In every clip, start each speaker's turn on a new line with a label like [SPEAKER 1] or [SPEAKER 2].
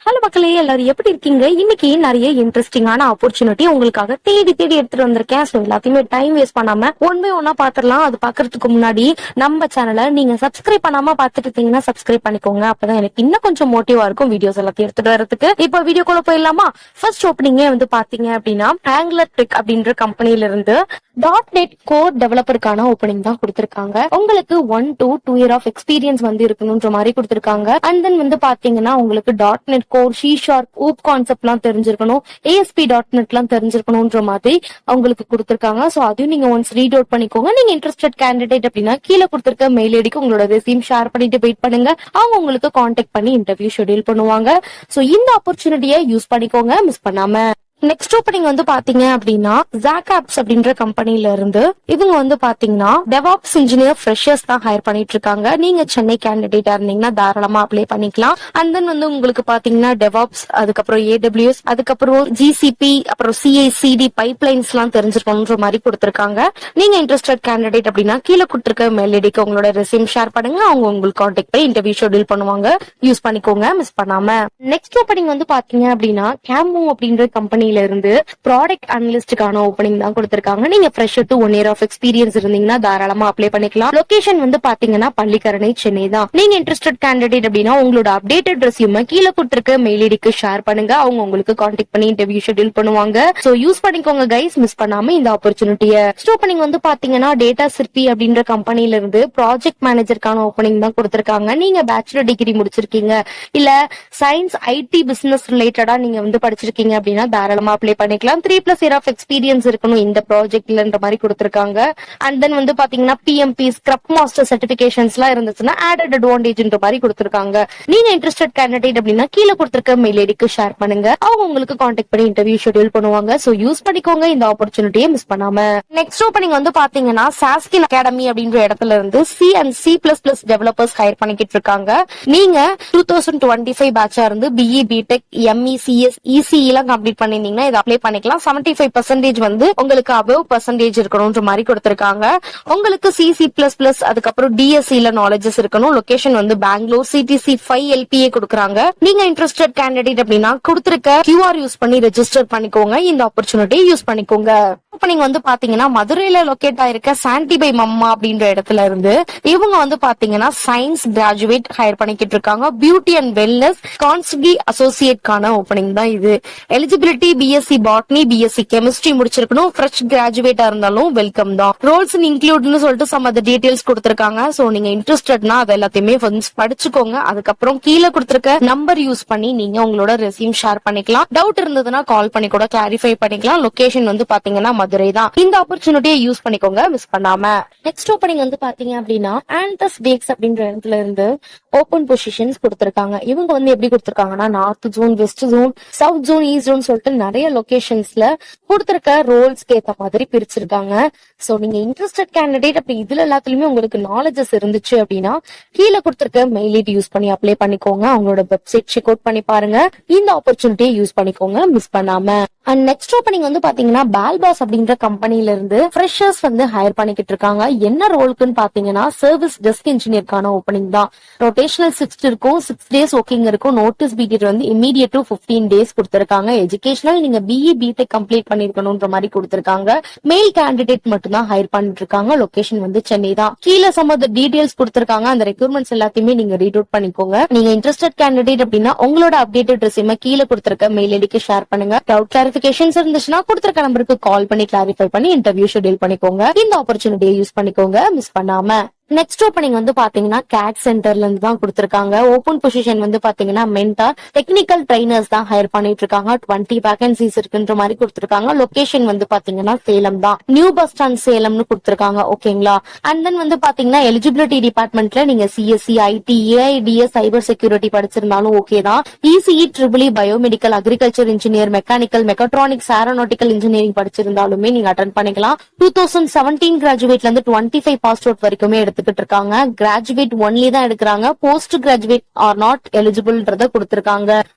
[SPEAKER 1] Hello மக்களே, எல்லாரும் எப்படி இருக்கீங்க? இன்னைக்கு நிறைய இன்ட்ரெஸ்டிங்கான ஆப்பர்ச்சுனிட்டி உங்களுக்காக தேடி தேடி எடுத்துட்டு வந்திருக்கேன். ஸோ எல்லாத்தையுமே டைம் வேஸ்ட் பண்ணாம ஒன் பை ஒன்னா பாத்துரலாம். அது பாக்குறதுக்கு முன்னாடி நம்ம சேனலை நீங்க சப்ஸ்கிரைப் பண்ணாம பாத்துட்டு இருக்கீங்கன்னா சப்ஸ்கிரைப் பண்ணிக்கோங்க. அப்பதான் எனக்கு இன்னும் கொஞ்சம் மோட்டிவா இருக்கும் வீடியோஸ் எல்லாத்தையும் எடுத்துட்டு வரதுக்கு. இப்போ வீடியோக்குள்ள போயிடலாமா? ஃபர்ஸ்ட் ஓப்பனிங்கே பாத்தீங்க அப்படின்னா ஆங்குலர் டெக் அப்படின்ற கம்பெனில இருந்து .NET கோர் டெவலப்பருக்கான ஓப்பனிங் தான் கொடுத்திருக்காங்க. உங்களுக்கு 1 to 2 year ஆஃப் எக்ஸ்பீரியன்ஸ் இருக்கணும்ன்ற மாதிரி கொடுத்திருக்காங்க. அண்ட் தென் பாத்தீங்கன்னா உங்களுக்கு .NET கோர், C# ஊப் கான்செப்ட் எல்லாம் தெரிஞ்சிருக்கணும், ASP.NET எல்லாம் தெரிஞ்சிருக்கணும்ன்ற மாதிரி அவங்களுக்கு கொடுத்திருக்காங்க. சோ அதையும் நீங்க ஒன்ஸ் ரீட் அவுட் பண்ணிக்கோங்க. நீங்க இன்ட்ரெஸ்டட் கேண்டிடேட் அப்படின்னா கீழே கொடுத்திருக்க மெயில் ஐடிக்கு உங்களோட ரெஸ்யூம் ஷேர் பண்ணிட்டு வெயிட் பண்ணுங்க. அவங்க உங்களுக்கு கான்டாக்ட் பண்ணி இன்டர்வியூ ஷெட்யூல் பண்ணுவாங்க. சோ இந்த ஆப்பர்ச்சுனிட்டியை யூஸ் பண்ணிக்கோங்க, மிஸ் பண்ணாம. நெக்ஸ்ட் ஓப்பனிங் பாத்தீங்க அப்படின்னா ஜாகாப்ஸ் அப்படின்ற கம்பெனில இருந்து இவங்க பாத்தீங்கன்னா டெவாப்ஸ் இன்ஜினியர் ஃப்ரெஷர்ஸ் தான் ஹையர் பண்ணிட்டு இருக்காங்க. நீங்க சென்னை கேண்டிடேட்டா இருந்தீங்கன்னா தாராளமா அப்ளை பண்ணிக்கலாம். அண்ட் தென் உங்களுக்கு பாத்தீங்கன்னா டெவாப்ஸ், அதுக்கப்புறம் AWS, அதுக்கப்புறம் GCP, அப்புறம் CI/CD பைப்லைன்ஸ் எல்லாம் தெரிஞ்சிருக்கணும்ன்ற மாதிரி கொடுத்திருக்காங்க. நீங்க இன்ட்ரெஸ்டட் கேண்டிடேட் அப்படின்னா கீழே கொடுத்திருக்க மெயில் ஐடிக்கு உங்களோட ரெஸ்யூம் ஷேர் பண்ணுங்க. அவங்க உங்களுக்கு கான்டாக்ட் பண்ணி இன்டர்வியூ ஷெட்யூல் பண்ணுவாங்க. யூஸ் பண்ணிக்கோங்க, மிஸ் பண்ணாம. நெக்ஸ்ட் ஓப்பனிங் பாத்தீங்க அப்படின்னா கேமோ அப்படின்ற கம்பெனி இருந்து ப்ராடக்ட் அனலிஸ்டுக்கான ஓப்பனிங் தான் கொடுத்திருக்காங்க. நீங்க fresher to 1 year of experience இருந்தீங்கன்னா தாராளமா அப்ளை பண்ணிக்கலாம். லொகேஷன் பாத்தீங்கன்னா பள்ளிக்கரணை, சென்னை தான். நீங்க இன்ட்ரெஸ்டட் கேண்டிடேட் அப்படின்னா உங்களோட அப்டேட்டட் ரெஸ்யூமை கீழே கொடுத்திருக்க மெயில் ஐடிக்கு ஷேர் பண்ணுங்க. அவங்க உங்களுக்கு கான்டாக்ட் பண்ணி இன்டர்வியூ ஷெட்யூல் பண்ணுவாங்க. சோ யூஸ் பண்ணிக்கோங்க கைஸ், மிஸ் பண்ணாம இந்த ஆப்பர்ச்சுனிட்டியை. நெக்ஸ்ட் ஓப்பனிங் பாத்தீங்கன்னா டேட்டா சிற்பி அப்படின்ற கம்பெனில இருந்து ப்ராஜெக்ட் மேனேஜருக்கான ஓப்பனிங் தான் கொடுத்திருக்காங்க. நீங்க பேச்சுலர் டிகிரி முடிச்சிருக்கீங்க, இல்ல சயின்ஸ் IT பிசினஸ் ரிலேட்டடா நீங்க படிச்சிருக்கீங்க அப்படின்னா தாராளமா அப்ளை பண்ணிக்கலாம். 3+ year ஆஃப் எக்ஸ்பீரியன்ஸ் இருக்கணும் இந்த ப்ராஜெக்ட்லன்ற மாதிரி கொடுத்திருக்காங்க. அண்ட் தென் பாத்தீங்கன்னா PMP, ஸ்க்ரப் மாஸ்டர் சர்டிபிகேஷன்ஸ் எல்லாம் இருந்துச்சுன்னா ஆடட் அட்வான்டேஜ்ன்ற மாதிரி கொடுத்திருக்காங்க. நீங்க இன்ட்ரெஸ்டட் கேண்டிடேட் அப்படின்னா கீழே கொடுத்திருக்க மெயில் ஐடிக்கு ஷேர் பண்ணுங்க. அவங்க உங்களுக்கு கான்டாக்ட் பண்ணி இன்டர்வியூ ஷெட்யூல் பண்ணுவாங்க. சோ யூஸ் பண்ணிக்கோங்க இந்த ஆப்பர்ச்சுனிட்டியை, மிஸ் பண்ணாம. நெக்ஸ்ட் ஓப்பனிங் பாத்தீங்கன்னா சாஸ்கின் அகாடமி அப்படின்ற இடத்துல இருந்து C and C++ developers higher பண்ணிக்கிட்டு இருக்காங்க. நீங்க 2025 பேட்சா இருந்து BE, BTech, ME, CS, ECE எல்லாம் கம்ப்ளீட் பண்ணி இதை அப்ளை பண்ணிக்கலாம். 75% உங்களுக்கு அபவ் பர்சன்டேஜ் இருக்கணும்ன்ற மாதிரி கொடுத்திருக்காங்க. உங்களுக்கு C++, அதுக்கப்புறம் DSC நாலேஜஸ் இருக்கணும். லொகேஷன் பெங்களூர், CTC 5 LPA கொடுக்கறாங்க. நீங்க இன்ட்ரெஸ்டட் கேண்டிடேட் அப்படின்னா கொடுத்திருக்க QR யூஸ் பண்ணி ரெஜிஸ்டர் பண்ணிக்கோங்க. இந்த ஆப்பர்ச்சுனிட்டி யூஸ் பண்ணிக்கோங்க. ஓப்பனிங் பாத்தீங்கன்னா மதுரையில லொகேட் ஆயிருக்க சாண்டிபை மம்மா அப்படின்ற இடத்துல இருந்து இவங்க பாத்தீங்கன்னா சயின்ஸ் கிராஜுவேட் ஹையர் பண்ணிக்கிட்டு இருக்காங்க. பியூட்டி அண்ட் வெல்னஸ் கான்ஸ்கி அசோசியேட்கான ஓப்பனிங் தான் இது. Eligibility BSc botany, BSc chemistry முடிச்சிருக்கணும். ஃப்ரெஷ் கிராஜுவேட்டா இருந்தாலும் வெல்கம் தான். ரோல்ஸ் இன்க்ளூட்னு சொல்லிட்டு சம் அந்த டீடைல்ஸ் கொடுத்திருக்காங்க. சோ நீங்க இன்ட்ரெஸ்டட்னா அது எல்லாத்தையுமே படிச்சுக்கோங்க. அதுக்கப்புறம் கீழே கொடுத்திருக்க நம்பர் யூஸ் பண்ணி நீங்க உங்களோட ரெஸ்யூம் ஷேர் பண்ணிக்கலாம். டவுட் இருந்ததுன்னா கால் பண்ணி கூட கிளாரிஃபை பண்ணிக்கலாம். லொகேஷன் பாத்தீங்கன்னா மதுரை தான். இந்த ஆப்பர்ச்சுனிட்டியை யூஸ் பண்ணிக்கோங்க, மிஸ் பண்ணாம. நெக்ஸ்ட் ஓப்பனிங் பாத்தீங்க அப்படின்னா ஆண்டஸ் பேக்ஸ் அப்படின்ற இடத்துல இருந்து ஓபன் பொசிஷன்ஸ் கொடுத்திருக்காங்க. இவங்க எப்படி கொடுத்திருக்காங்கன்னா north zone, west zone, south zone, east zone சொல்லிட்டு நிறைய லொகேஷன்ஸ்ல கொடுத்திருக்க ரோல்ஸ்க்கு ஏத்த மாதிரி பிரிச்சிருக்காங்க. சோ நீங்க இன்ட்ரெஸ்டட் கேண்டிடேட் அப்படி இதுல எல்லாத்துலயுமே உங்களுக்கு நாலேஜஸ் இருந்துச்சு அப்படின்னா கீழே கொடுத்திருக்க மெயில் ஐடி யூஸ் பண்ணி அப்ளை பண்ணிக்கோங்க. அவங்களோட வெப்சைட் செக் அவுட் பண்ணி பாருங்க. இந்த ஆப்பர்ச்சுனிட்டியை யூஸ் பண்ணிக்கோங்க, மிஸ் பண்ணாம. அண்ட் நெக்ஸ்ட் ஓப்பனிங் பாத்தீங்கன்னா பால்பாஸ் அப்படின்ற கம்பெனில இருந்து ஃப்ரெஷர்ஸ் ஹையர் பண்ணிக்கிட்டு இருக்காங்க. என்ன ரோலுக்குன்னு பாத்தீங்கன்னா சர்வீஸ் டெஸ்க் இன்ஜினியருக்கான ஓப்பனிங் தான். ரொட்டேஷனல் ஷிஃப்ட் இருக்கும், 6 days ஒர்க்கிங் இருக்கும். Notice period immediate to 15 days கொடுத்திருக்காங்க. எஜுகேஷனல் நீங்க BE, BTech கம்ப்ளீட் பண்ணிருக்கணும்ன்ற மாதிரி கொடுத்திருக்காங்க. மெயில் கேண்டிடேட் மட்டும் தான் ஹையர் பண்ணிட்டு இருக்காங்க. லொகேஷன் சென்னை தான். கீழே சம் ஆஃப் தி டீடைல்ஸ் கொடுத்திருக்காங்க. அந்த ரெக்யூர்மெண்ட்ஸ் எல்லாத்தையுமே நீங்க ரீட் அவுட் பண்ணிக்கோங்க. நீங்க இன்ட்ரெஸ்டட் கேண்டிடேட் அப்படின்னா உங்களோட அப்டேட்டட் ரெஸ்யூமை கீழே கொடுத்திருக்க மெயில் ஐடிக்கு ஷேர் பண்ணுங்க. டவுட் கிளாரிபிகேஷன்ஸ் இருந்துச்சுன்னா கொடுத்திருக்க நம்பருக்கு கால் பண்ணி கிளாரிஃபை பண்ணி இன்டர்வியூ ஷெட்யூல் பண்ணிக்கோங்க. இந்த ஆப்பர்ச்சுனிட்டியை யூஸ் பண்ணிக்கோங்க, மிஸ் பண்ணாம. நெக்ஸ்ட் ஓப்பனிங் பாத்தீங்கன்னா கேட் சென்டர்ல இருந்து தான் கொடுத்திருக்காங்க. ஓபன் பொசிஷன் பாத்தீங்கன்னா மென்டார் டெக்னிக்கல் ட்ரைனர்ஸ் தான் ஹையர் பண்ணிட்டு இருக்காங்க. 20 வேகன்சிஸ் இருக்குன்ற மாதிரி கொடுத்திருக்காங்க. லொகேஷன் பாத்தீங்கன்னா சேலம் தான். நியூ பஸ் ஸ்டாண்ட் சேலம்னு கொடுத்திருக்காங்க. ஓகேங்களா? அண்ட் தென் பாத்தீங்கன்னா எலிஜிபிலிட்டி டிபார்ட்மெண்ட்ல நீங்க CSC, IT, AIDS, cyber security படிச்சிருந்தாலும் ஓகே தான். ECE, EEE, biomedical, agriculture engineer, mechanical, mechatronics, aeronautical engineering படிச்சிருந்தாலுமே நீங்க அட்டென்ட் பண்ணிக்கலாம். 2017 கிராஜுவேட்ல இருந்து 25 பாஸ் அவுட் வரைக்குமே எடுத்துக்கிட்டு இருக்காங்க. கிராஜுவேட் ஒன்லி தான் எடுக்கிறாங்க. போஸ்ட் கிராஜுவேட் ஆர் நாட் எலிஜிபிள்ன்றத கொடுத்திருக்காங்க.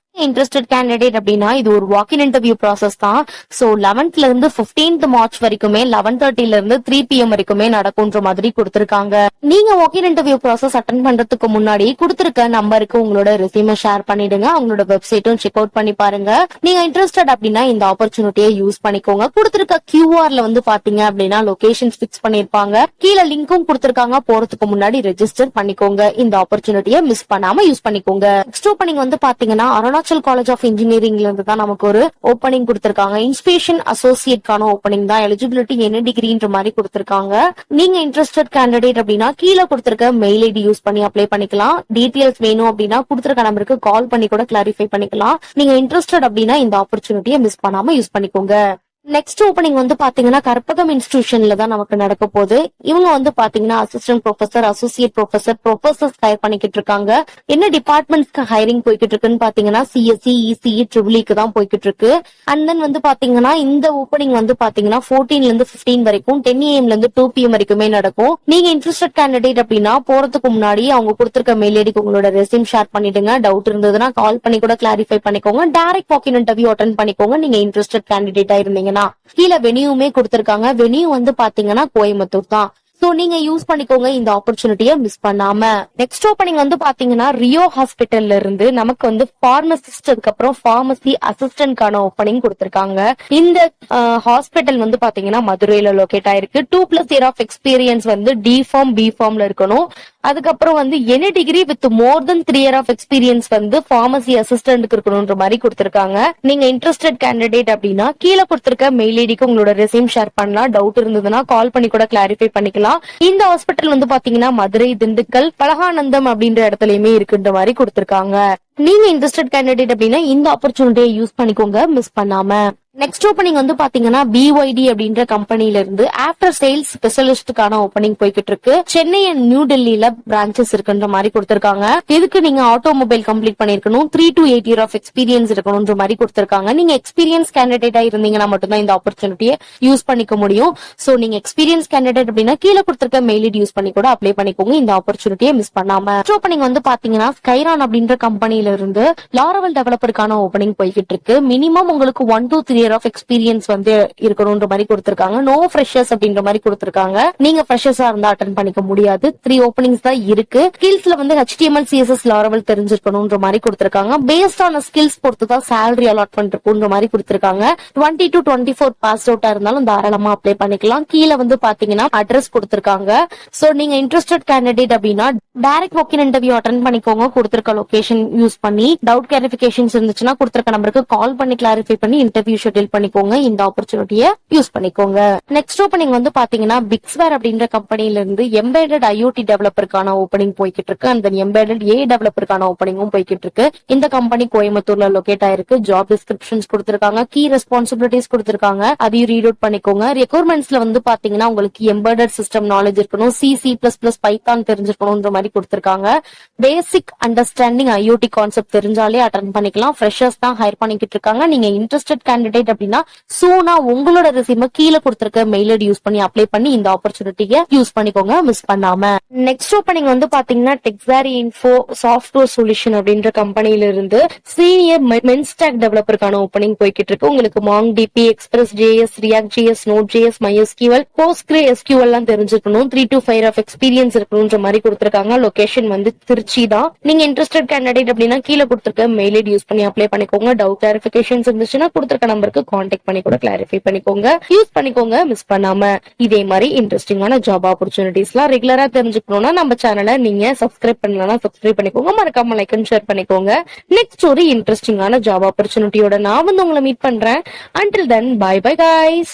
[SPEAKER 1] இன்ட்ரெஸ்டட் கேண்டிடேட் அப்படின்னா இது ஒரு வாக்கின் இன்டர்வியூ ப்ராசஸ் தான். சோ 11th இருந்து 15th மார்ச் வரைக்குமே 11:30 இருந்து 3 PM வரைக்குமே நடக்கும்ன்ற மாதிரி கொடுத்திருக்காங்க. நீங்க வாக்கின் இன்டர்வியூ ப்ராசஸ் அட்டன் பண்றதுக்கு முன்னாடி கொடுத்திருக்க நம்பருக்கு உங்களோட ரெஸ்யூமை ஷேர் பண்ணிடுங்க. அவங்களோட வெப்சைட்டும் செக் அவுட் பண்ணி பாருங்க. நீங்க இன்ட்ரெஸ்டட் அப்படின்னா இந்த ஆப்பர்ச்சுனிட்டியை யூஸ் பண்ணிக்கோங்க. கொடுத்திருக்க QR வந்து பாத்தீங்க அப்படின்னா லொகேஷன் பிக்ஸ் பண்ணிருப்பாங்க. கீழே லிங்க்கும் கொடுத்திருக்காங்க. போறதுக்கு முன்னாடி ரெஜிஸ்டர் பண்ணிக்கோங்க. இந்த ஆப்பர்ச்சுனிட்டியை மிஸ் பண்ணாம யூஸ் பண்ணிக்கோங்க. நெக்ஸ்ட் ஓப்பனிங் வந்து பாத்தீங்கன்னா அருணாச்சல் காலேஜ் ஆஃப் இன்ஜினியரிங்ல இருந்து தான் நமக்கு ஒரு ஓப்பனிங் கொடுத்திருக்காங்க. இன்ஸ்பிரேஷன் அசோசியேட்கான ஓப்பனிங் தான். எலிஜிபிலிட்டி என்ன டிகிரின்ற மாதிரி கொடுத்திருக்காங்க. நீங்க இன்ட்ரெஸ்டட் கேண்டிடேட் அப்படின்னா கீழே கொடுத்திருக்க மெயில் ஐடி யூஸ் பண்ணி அப்ளை பண்ணிக்கலாம். டீடைல்ஸ் வேணும் அப்படின்னா கொடுத்திருக்க நம்பருக்கு கால் பண்ணி கூட கிளாரிஃபை பண்ணிக்கலாம். நீங்க இன்ட்ரெஸ்டட் அப்படின்னா இந்த ஆப்பர்ச்சுனிட்டியை மிஸ் பண்ணாம யூஸ் பண்ணிக்கோங்க. நெக்ஸ்ட் ஓப்பனிங் வந்து பாத்தீங்கன்னா கற்பகம் இன்ஸ்டிடியூஷன்ல தான் நமக்கு நடக்க போகுது. இவங்க வந்து பாத்தீங்கன்னா assistant professor, associate professor, professors higher பண்ணிக்கிட்டு இருக்காங்க. என்ன டிபார்ட்மெண்ட்ஸ்க்கு ஹையரிங் போய்கிட்டு இருக்குன்னு பாத்தீங்கன்னா CSE, ECE, EEE தான் போய்கிட்டு இருக்கு. அண்ட் தென் வந்து பாத்தீங்கன்னா இந்த ஓப்பனிங் வந்து பாத்தீங்கன்னா 14 இருந்து 15 வரைக்கும் 10 AM இருந்து 2 PM வரைக்குமே நடக்கும். நீங்க இன்ட்ரெஸ்டட் கேண்டிடேட் அப்படின்னா போறதுக்கு முன்னாடி அவங்க கொடுத்திருக்க மெயில் ஐடிக்கு உங்களோட ரெஸ்யூம் ஷேர் பண்ணிடுங்க. டவுட் இருந்ததுன்னா கால் பண்ணி கூட கிளாரிஃபை பண்ணிக்கோங்க. டைரக்ட் வாக்கின் இன்டர்வியூ அட்டெண்ட் பண்ணிக்கோங்க. நீங்க இன்ட்ரெஸ்டட் கேண்டிடேட்டா இருந்தீங்க. கீழே வெனியூமே கொடுத்திருக்காங்க. வெனியூ வந்து பாத்தீங்கன்னா கோயம்புத்தூர் தான். சோ நீங்க யூஸ் பண்ணிக்கோங்க இந்த ஆப்பர்ச்சுனிட்டியை மிஸ் பண்ணாம. நெக்ஸ்ட் ஓப்பனிங் வந்து பாத்தீங்கன்னா ரியோ ஹாஸ்பிட்டல்ல இருந்து நமக்கு வந்து பார்மசிஸ்ட் அதுக்கப்புறம் பார்மசி அசிஸ்டன்ட்கான ஓப்பனிங் கொடுத்திருக்காங்க. இந்த ஹாஸ்பிட்டல் வந்து பாத்தீங்கன்னா மதுரையில லொகேட் ஆயிருக்கு. 2+ இயர் ஆஃப் எக்ஸ்பீரியன்ஸ் வந்து D.Pharm B.Pharmல இருக்கணும். அதுக்கப்புறம் வந்து any degree with more then 3 year of experience வந்து பார்மசி அசிஸ்டன்ட்க்கு இருக்கணும்ன்ற மாதிரி கொடுத்திருக்காங்க. நீங்க இன்ட்ரெஸ்டட் கேண்டிடேட் அப்படின்னா கீழே கொடுத்திருக்க மெயில் ஐடிக்கு உங்களோட ரெஸ்யூம் ஷேர் பண்ணலாம். டவுட் இருந்ததுன்னா கால் பண்ணி கூட கிளாரிஃபை பண்ணிக்கலாம். இந்த ஹாஸ்பிட்டல் வந்து பாத்தீங்கன்னா மதுரை, திண்டுக்கல், பலகானந்தம் அப்படின்ற இடத்துலயுமே இருக்குன்ற மாதிரி கொடுத்திருக்காங்க. நீங்க இன்ட்ரெஸ்டட் கேண்டிடேட் அப்படின்னா இந்த ஆப்பர்ச்சுனிட்டியை யூஸ் பண்ணிக்கோங்க மிஸ் பண்ணாம. நெக்ஸ்ட் ஓப்பனிங் வந்து பாத்தீங்கன்னா BYD அப்படின்ற கம்பெனில இருந்து ஆஃப்டர் சேல்ஸ் ஸ்பெஷலிஸ்டுக்கான ஓப்பனிங் போய்கிட்டு இருக்கு. சென்னை அண்ட் நியூ டெல்லியில பிரான்சஸ் இருக்குன்ற மாதிரி கொடுத்திருக்காங்க. இதுக்கு நீங்க ஆட்டோமொபைல் கம்ப்ளீட் பண்ணிருக்கணும். 3 to 8 இயர் ஆஃப் எக்ஸ்பீரியன்ஸ் இருக்கணும்ன்ற மாதிரி கொடுத்திருக்காங்க. நீங்க எக்ஸ்பீரியன்ஸ் கேண்டிடேட்டா இருந்தீங்கன்னா மட்டும்தான் இந்த ஆப்பர்ச்சுனிட்டியை யூஸ் பண்ணிக்க முடியும். சோ நீங்க எக்ஸ்பீரியன்ஸ் கேண்டிடேட் அப்படின்னா கீழே கொடுத்திருக்க மெயில் ஐடி யூஸ் பண்ணி கூட அப்ளை பண்ணிக்கோங்க. இந்த ஆப்பர்ச்சுனிட்டியை மிஸ் பண்ணாம. நெக்ஸ்ட் ஓப்பனிங் வந்து பாத்தீங்கன்னா ஸ்கைரான் அப்படின்ற கம்பெனில இருந்து லாரவல் டெவலப்பருக்கான ஓப்பனிங் போய்கிட்டு இருக்கு. மினிமம் உங்களுக்கு 1 to 3 இயர் ஆஃப் எக்ஸ்பீரியன்ஸ் வந்து இருக்கணும்ன்ற மாதிரி கொடுத்திருக்காங்க. நோ ஃப்ரெஷர்ஸ் அப்படின்ற மாதிரி கொடுத்திருக்காங்க. நீங்க ஃப்ரெஷர்ஸா இருந்தா அட்டெண்ட் பண்ணிக்க முடியாது. 3 ஓப்பனிங்ஸ் தான் இருக்கு. ஸ்கில்ஸ்ல வந்து HTML, CSS, லாரவல் தெரிஞ்சிருக்கணும்ன்ற மாதிரி கொடுத்திருக்காங்க. பேஸ்ட் ஆன ஸ்கில்ஸ் பொறுத்து தான் salary அலாட்மெண்ட் இருக்குன்ற மாதிரி கொடுத்திருக்காங்க. 20 to 24 பாஸ் அவுட்டா இருந்தாலும் தாராளமா அப்ளை பண்ணிக்கலாம். கீழே வந்து பாத்தீங்கன்னா அட்ரஸ் கொடுத்திருக்காங்க. சோ நீங்க இன்ட்ரெஸ்டட் கேண்டிடேட் அப்படின்னா டைரக்ட் வாக்கின் இன்டர்வியூ அட்டெண்ட் பண்ணிக்கோங்க. கொடுத்திருக்க லொகேஷன் யூஸ் பண்ணி டவுட் கிளாரிபிகேஷன்ஸ் இருந்துச்சுன்னா கொடுத்திருக்க நம்பருக்கு கால் பண்ணி கிளாரிஃபை பண்ணி இன்டர்வியூ ஷெட்யூல் பண்ணிக்கோங்க. இந்த ஆப்பர்ச்சுனிட்டியை யூஸ் பண்ணிக்கோங்க. நெக்ஸ்ட் ஓப்பனிங் வந்து பாத்தீங்கன்னா பிக்ஸ்வேர் அப்படின்ற கம்பெனில இருந்து எம்பெடட் IoT டெவலப்பருக்கான ஓப்பனிங் போய்கிட்டு இருக்கு. அந்த எம்பெடட் AI டெவலப்பருக்கான ஓப்பனிங்கும் போய்கிட்டு இருக்கு. இந்த கம்பெனி கோயம்புத்தூர்ல லொகேட் ஆயிருக்கு. ஜாப் டிஸ்கிரிப்ஷன்ஸ் கொடுத்திருக்காங்க. கீ ரெஸ்பான்சிபிலிட்டிஸ் கொடுத்திருக்காங்க. அதையும் ரீட் அவுட் பண்ணிக்கோங்க. ரெக்யர்மெண்ட்ஸ்ல வந்து பாத்தீங்கன்னா உங்களுக்கு எம்பெடட் சிஸ்டம் நாலேஜ் இருக்கணும். C++, பைத்தான் தெரிஞ்சிருக்கணும்ன்ற மாதிரி கொடுத்திருக்காங்க. பேசிக் அண்டர்ஸ்டாண்டிங் IoT கான்செப்ட் தெரிஞ்சாலே அட்டெண்ட் பண்ணிக்கலாம். ஃப்ரெஷர்ஸ் தான் ஹையர் பண்ணிக்கிட்டு இருக்காங்க. நீங்க இன்ட்ரெஸ்டட் கேண்டிடேட் அப்படின்னா சூனா உங்களோட ரெஸ்யூமை கீழே கொடுத்திருக்க மெயில் ஐடி யூஸ் பண்ணி அப்ளை பண்ணி இந்த ஆப்பர்ச்சுனிட்டியை யூஸ் பண்ணிக்கோங்க மிஸ் பண்ணாம. நெக்ஸ்ட் ஓப்பனிங் வந்து பாத்தீங்கன்னா டெக்ஸாரி இன்ஃபோ சாஃப்ட்வேர் சொல்யூஷன் அப்படின்ற கம்பெனில இருந்து சீனியர் மென்ஸ்டாக் டெவலப்பருக்கான ஓப்பனிங் போய்கிட்டு இருக்கு. உங்களுக்கு MongoDB, Express.js, React.js, Node.js, MySQL, PostgreSQL எல்லாம் தெரிஞ்சிருக்கணும். 3 to 5 ஆஃப் எக்ஸ்பீரியன்ஸ் இருக்கணும்ன்ற மாதிரி கொடுத்திருக்காங்க. லொகேஷன் வந்து திருச்சி தான். நீங்க இன்ட்ரெஸ்டட் கேண்டிடேட் அப்படின்னா கீழே கொடுத்திருக்க மெயில் ஐடி யூஸ் பண்ணி அப்ளை பண்ணிக்கோங்க. டவுட் கிளாரிபிகேஷன்ஸ் இருந்துச்சுன்னா கொடுத்திருக்க நம்பருக்கு கான்டாக்ட் பண்ணி கூட கிளாரிஃபை பண்ணிக்கோங்க. யூஸ் பண்ணிக்கோங்க மிஸ் பண்ணாம. இதே மாதிரி இன்ட்ரெஸ்டிங்கான ஜாப் ஆப்பர்ச்சுனிட்டிஸ்லாம் ரெகுலரா தெரிஞ்சுக்கணும்னா நம்ம சேனலை நீங்க சப்ஸ்கிரைப் பண்ணலாம். சப்ஸ்கிரைப் பண்ணிக்கோங்க. மறக்காம லைக் அண்ட் ஷேர் பண்ணிக்கோங்க. நெக்ஸ்ட் ஒரு இன்ட்ரெஸ்டிங்கான ஜாப் ஆப்பர்ச்சுனிட்டியோட நான் வந்து உங்களை மீட் பண்றேன். Until then, bye bye guys.